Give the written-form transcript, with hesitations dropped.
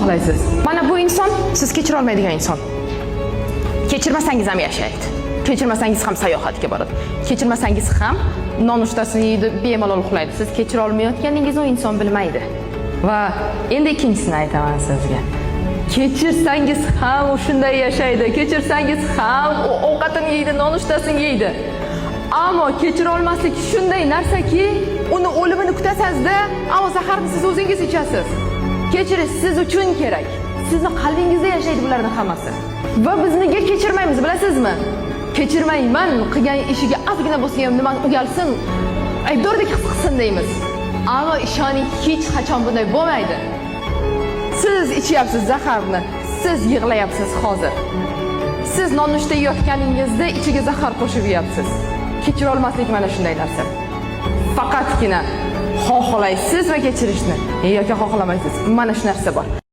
xohlaysiz? Mana bu inson siz kechira olmaydigan inson. Kechirmasangiz ham yashaydi. Kechirmasangiz ham sayohatga boradi. Kechirmasangiz ham nonushtasini yeydi, bemalol uxlaydi. Siz kechira olmayotganingizni u inson bilmaydi. Va endi ikkinchisini aytaman sizga. Kechirsangiz ham u shunday yashaydi. Kechirsangiz ham u ovqatini yeydi, nonushtasini yeydi. Ammo kechira olmaslik shunday narsaki, uni o'limini kutasizda, ammo zaharni siz o'zingiz ichasiz. Kechirish siz uchun kerak. Sizni qalbingizda yashaydi bularning hammasi. Va biz nega kechirmaymiz, bilasizmi? Kechirmayman, qilgan ishiga ozgina bo'lsa ham nimani ugalsin, aybdordek his qilsin deymiz. Ammo ishoning, hech qachon bunday bo'lmaydi. Siz ichyapsiz zaharni, siz yig'layapsiz hozir. Siz nonushta yeyotganingizda ichiga zahar qo'shib yeyapsiz. Kechira olmaslik mana shunday narsa. Faqatgina xohlaysizmi kechirishni yoki xohlamaysiz? Mana shu narsa bor.